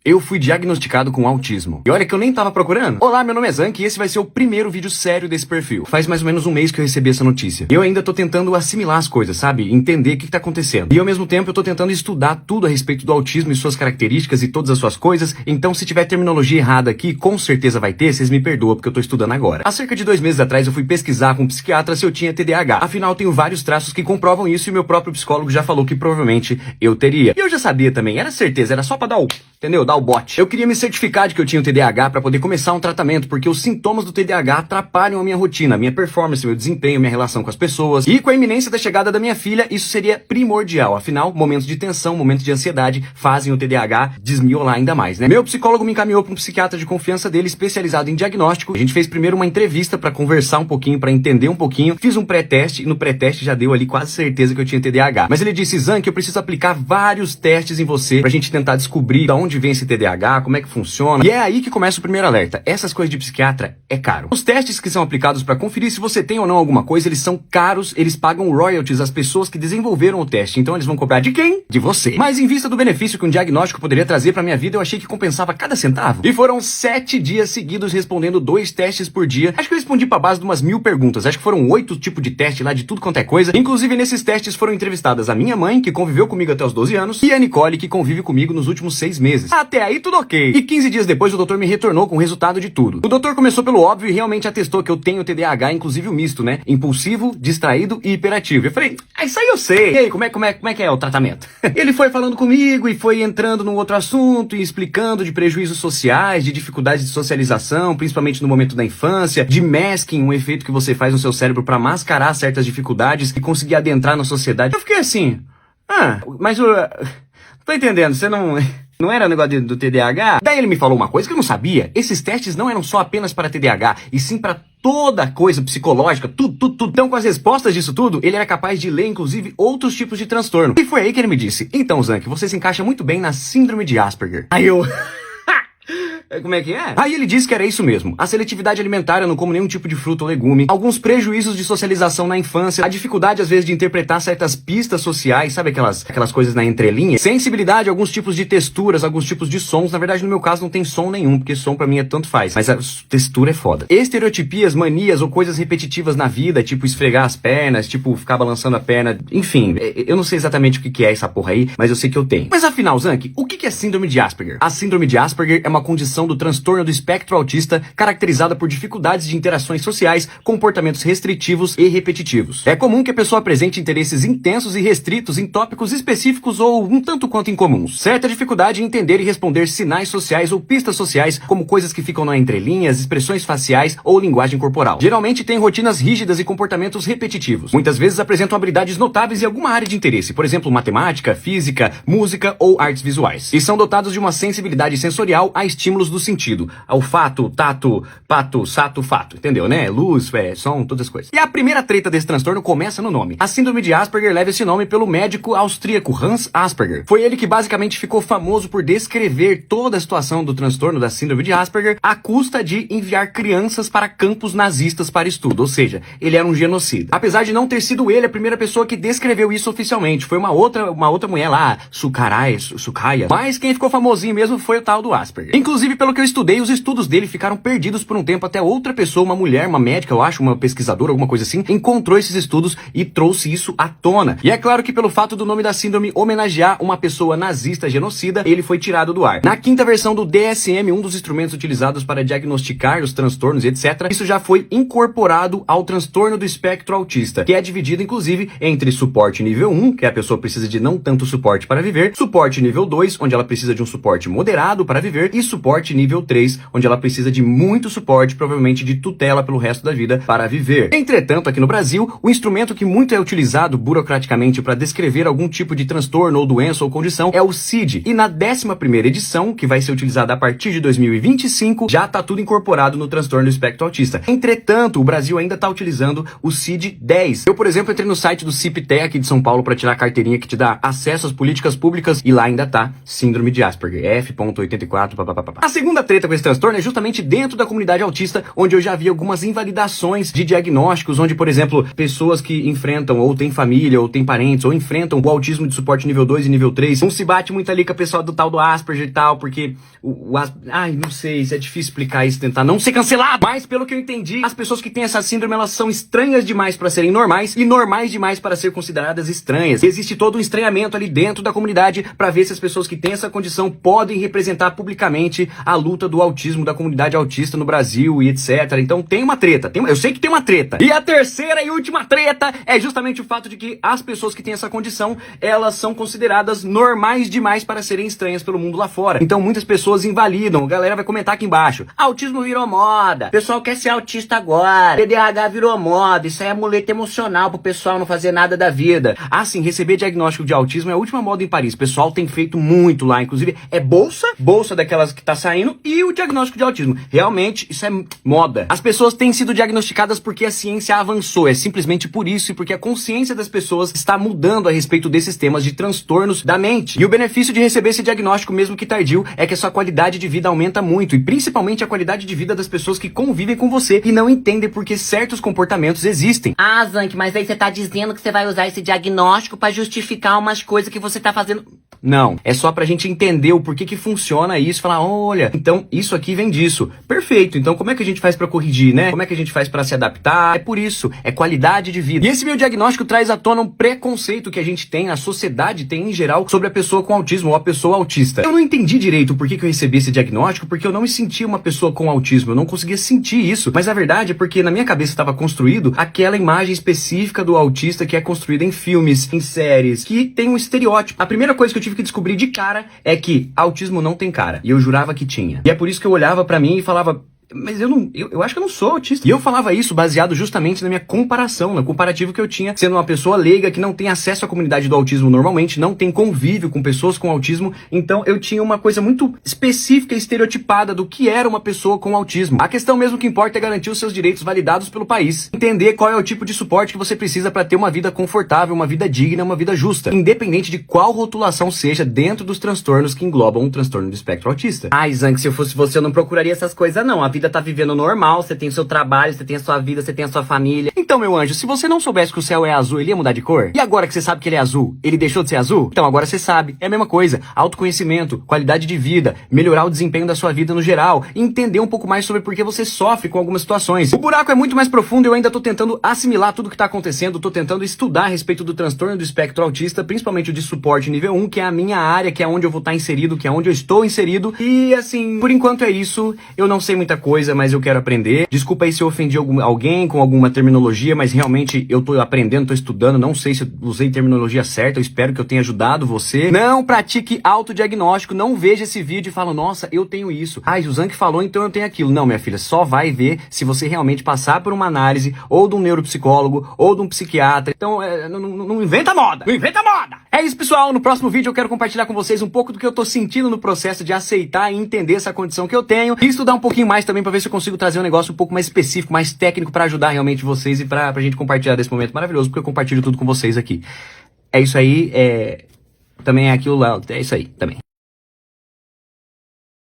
Eu fui diagnosticado com autismo. E olha que eu nem tava procurando. Olá, meu nome é Zank e esse vai ser o primeiro vídeo sério desse perfil. Faz mais ou menos um mês que eu recebi essa notícia. E eu ainda tô tentando assimilar as coisas, sabe? Entender o que tá acontecendo. E ao mesmo tempo eu tô tentando estudar tudo a respeito do autismo e suas características e todas as suas coisas. Então se tiver terminologia errada aqui, com certeza vai ter, vocês me perdoam porque eu tô estudando agora. Há cerca de 2 meses atrás eu fui pesquisar com um psiquiatra se eu tinha TDAH. Afinal, tenho vários traços que comprovam isso e meu próprio psicólogo já falou que provavelmente eu teria. E eu já sabia também, era certeza, era só pra dar o... entendeu? Dar o bote. Eu queria me certificar de que eu tinha o TDAH para poder começar um tratamento, porque os sintomas do TDAH atrapalham a minha rotina, a minha performance, meu desempenho, minha relação com as pessoas. E com a iminência da chegada da minha filha, isso seria primordial. Afinal, momentos de tensão, momentos de ansiedade fazem o TDAH desmiolar ainda mais, né? Meu psicólogo me encaminhou para um psiquiatra de confiança dele, especializado em diagnóstico. A gente fez primeiro uma entrevista para conversar um pouquinho, para entender um pouquinho. Fiz um pré-teste e no pré-teste já deu ali quase certeza que eu tinha TDAH. Mas ele disse, Zan, que eu preciso aplicar vários testes em você pra gente tentar descobrir de onde vem esse TDAH, como é que funciona. E é aí que começa o primeiro alerta. Essas coisas de psiquiatra é caro. Os testes que são aplicados para conferir se você tem ou não alguma coisa, eles são caros, eles pagam royalties às pessoas que desenvolveram o teste. Então eles vão cobrar de quem? De você. Mas em vista do benefício que um diagnóstico poderia trazer pra minha vida, eu achei que compensava cada centavo. E foram 7 dias seguidos respondendo 2 testes por dia. Acho que eu respondi pra base de umas 1000 perguntas. Acho que foram 8 tipos de teste lá, de tudo quanto é coisa. Inclusive nesses testes foram entrevistadas a minha mãe, que conviveu comigo até os 12 anos, e a Nicole, que convive comigo nos últimos 6 meses. Até aí tudo ok. E 15 dias depois o doutor me retornou com o resultado de tudo. O doutor começou pelo óbvio e realmente atestou que eu tenho TDAH, inclusive o misto, né? Impulsivo, distraído e hiperativo. Eu falei, isso aí eu sei. E aí, como é que é o tratamento? Ele foi falando comigo e foi entrando num outro assunto e explicando de prejuízos sociais, de dificuldades de socialização, principalmente no momento da infância, de masking, um efeito que você faz no seu cérebro pra mascarar certas dificuldades e conseguir adentrar na sociedade. Eu fiquei assim, mas eu... tô entendendo, você não era o negócio do TDAH? Daí ele me falou uma coisa que eu não sabia. Esses testes não eram só apenas para TDAH, e sim para toda coisa psicológica, tudo. Então, com as respostas disso tudo, ele era capaz de ler, inclusive, outros tipos de transtorno. E foi aí que ele me disse, então, Zank, você se encaixa muito bem na síndrome de Asperger. Aí eu... Como é que é? Aí ele disse que era isso mesmo. A seletividade alimentar, eu não como nenhum tipo de fruta ou legume. Alguns prejuízos de socialização na infância. A dificuldade, às vezes, de interpretar certas pistas sociais. Sabe aquelas coisas na entrelinha? Sensibilidade a alguns tipos de texturas, alguns tipos de sons. Na verdade, no meu caso, não tem som nenhum, porque som pra mim é tanto faz. Mas a textura é foda. Estereotipias, manias ou coisas repetitivas na vida, tipo esfregar as pernas, tipo ficar balançando a perna. Enfim, eu não sei exatamente o que é essa porra aí, mas eu sei que eu tenho. Mas afinal, Zank, o que é síndrome de Asperger? A síndrome de Asperger é uma condição do transtorno do espectro autista caracterizada por dificuldades de interações sociais, comportamentos restritivos e repetitivos. É comum que a pessoa apresente interesses intensos e restritos em tópicos específicos ou um tanto quanto incomuns. Certa dificuldade em entender e responder sinais sociais ou pistas sociais, como coisas que ficam na entrelinhas, expressões faciais ou linguagem corporal. Geralmente tem rotinas rígidas e comportamentos repetitivos. Muitas vezes apresentam habilidades notáveis em alguma área de interesse, por exemplo, matemática, física, música ou artes visuais. E são dotados de uma sensibilidade sensorial a estímulos do sentido. Olfato, tato, pato, sato, fato. Entendeu, né? Luz, som, todas as coisas. E a primeira treta desse transtorno começa no nome. A síndrome de Asperger leva esse nome pelo médico austríaco Hans Asperger. Foi ele que basicamente ficou famoso por descrever toda a situação do transtorno da síndrome de Asperger à custa de enviar crianças para campos nazistas para estudo. Ou seja, ele era um genocida. Apesar de não ter sido ele a primeira pessoa que descreveu isso oficialmente. Foi uma outra mulher lá, Sukaya. Mas quem ficou famosinho mesmo foi o tal do Asperger. Inclusive, pelo que eu estudei, os estudos dele ficaram perdidos por um tempo até outra pessoa, uma mulher, uma médica, eu acho, uma pesquisadora, alguma coisa assim, encontrou esses estudos e trouxe isso à tona. E é claro que pelo fato do nome da síndrome homenagear uma pessoa nazista genocida, ele foi tirado do ar. Na 5ª versão do DSM, um dos instrumentos utilizados para diagnosticar os transtornos e etc., isso já foi incorporado ao transtorno do espectro autista, que é dividido, inclusive, entre suporte nível 1, que a pessoa precisa de não tanto suporte para viver, suporte nível 2, onde ela precisa de um suporte moderado para viver, e suporte nível 3, onde ela precisa de muito suporte, provavelmente de tutela pelo resto da vida para viver. Entretanto, aqui no Brasil, o instrumento que muito é utilizado burocraticamente para descrever algum tipo de transtorno ou doença ou condição é o CID. E na 11ª edição, que vai ser utilizada a partir de 2025, já tá tudo incorporado no transtorno do espectro autista. Entretanto, o Brasil ainda tá utilizando o CID-10. Eu, por exemplo, entrei no site do CIPTE aqui de São Paulo para tirar a carteirinha que te dá acesso às políticas públicas e lá ainda tá síndrome de Asperger, F.84, papapá. segunda treta com esse transtorno é justamente dentro da comunidade autista, onde eu já vi algumas invalidações de diagnósticos, onde, por exemplo, pessoas que enfrentam, ou têm família, ou têm parentes, ou enfrentam o autismo de suporte nível 2 e nível 3, não se bate muito ali com a pessoa do tal do Asperger e tal, porque ai, não sei, se é difícil explicar isso, tentar não ser cancelado, mas pelo que eu entendi, as pessoas que têm essa síndrome, elas são estranhas demais para serem normais e normais demais para ser consideradas estranhas. Existe todo um estranhamento ali dentro da comunidade para ver se as pessoas que têm essa condição podem representar publicamente a luta do autismo, da comunidade autista no Brasil e etc. Então tem uma treta, eu sei que tem uma treta. E a terceira e última treta é justamente o fato de que as pessoas que têm essa condição, elas são consideradas normais demais para serem estranhas pelo mundo lá fora. Então muitas pessoas invalidam, a galera vai comentar aqui embaixo: autismo virou moda, o pessoal quer ser autista agora, TDAH virou moda, isso aí é muleta emocional pro pessoal não fazer nada da vida. Assim, receber diagnóstico de autismo é a última moda em Paris, o pessoal tem feito muito lá, inclusive é bolsa daquelas que tá saindo, e o diagnóstico de autismo. Realmente, isso é moda. As pessoas têm sido diagnosticadas porque a ciência avançou, é simplesmente por isso e porque a consciência das pessoas está mudando a respeito desses temas de transtornos da mente. E o benefício de receber esse diagnóstico, mesmo que tardio, é que a sua qualidade de vida aumenta muito, e principalmente a qualidade de vida das pessoas que convivem com você e não entendem por que certos comportamentos existem. Ah, Zank, mas aí você tá dizendo que você vai usar esse diagnóstico pra justificar umas coisas que você tá fazendo. Não, é só pra gente entender o porquê que funciona isso, falar, olha, então isso aqui vem disso. Perfeito, então como é que a gente faz pra corrigir, né? Como é que a gente faz pra se adaptar? É por isso, é qualidade de vida. E esse meu diagnóstico traz à tona um preconceito que a gente tem, a sociedade tem em geral, sobre a pessoa com autismo ou a pessoa autista. Eu não entendi direito por que eu recebi esse diagnóstico, porque eu não me sentia uma pessoa com autismo, eu não conseguia sentir isso. Mas a verdade é porque na minha cabeça estava construído aquela imagem específica do autista que é construída em filmes, em séries, que tem um estereótipo. A primeira coisa que eu tive que descobrir de cara é que autismo não tem cara. E eu jurava que tinha. E é por isso que eu olhava pra mim e falava: mas eu acho que eu não sou autista. E eu falava isso baseado justamente na minha comparação, no comparativo que eu tinha, sendo uma pessoa leiga que não tem acesso à comunidade do autismo normalmente, não tem convívio com pessoas com autismo, então eu tinha uma coisa muito específica e estereotipada do que era uma pessoa com autismo. A questão mesmo que importa é garantir os seus direitos validados pelo país, entender qual é o tipo de suporte que você precisa para ter uma vida confortável, uma vida digna, uma vida justa, independente de qual rotulação seja dentro dos transtornos que englobam o transtorno do espectro autista. Ai, Zank, se eu fosse você, eu não procuraria essas coisas não. A vida tá vivendo normal, você tem o seu trabalho, você tem a sua vida, você tem a sua família. Então, meu anjo, se você não soubesse que o céu é azul, ele ia mudar de cor? E agora que você sabe que ele é azul, ele deixou de ser azul? Então agora você sabe. É a mesma coisa. Autoconhecimento, qualidade de vida, melhorar o desempenho da sua vida no geral, entender um pouco mais sobre por que você sofre com algumas situações. O buraco é muito mais profundo e eu ainda tô tentando assimilar tudo que tá acontecendo, tô tentando estudar a respeito do transtorno do espectro autista, principalmente o de suporte nível 1, que é a minha área, que é onde eu vou estar inserido, que é onde eu estou inserido. E assim, por enquanto é isso. Eu não sei muita coisa, mas eu quero aprender. Desculpa aí se eu ofendi alguém com alguma terminologia, mas realmente eu tô aprendendo, tô estudando, não sei se eu usei terminologia certa, eu espero que eu tenha ajudado você. Não pratique autodiagnóstico, não veja esse vídeo e fala: nossa, eu tenho isso. Ah, o Zank falou, então eu tenho aquilo. Não, minha filha, só vai ver se você realmente passar por uma análise, ou de um neuropsicólogo, ou de um psiquiatra. Então, não inventa moda! Não inventa moda! É isso, pessoal. No próximo vídeo eu quero compartilhar com vocês um pouco do que eu tô sentindo no processo de aceitar e entender essa condição que eu tenho, e estudar um pouquinho mais também pra ver se eu consigo trazer um negócio um pouco mais específico, mais técnico pra ajudar realmente vocês e pra gente compartilhar desse momento maravilhoso, porque eu compartilho tudo com vocês aqui. É isso aí, também é aquilo lá, é isso aí, também.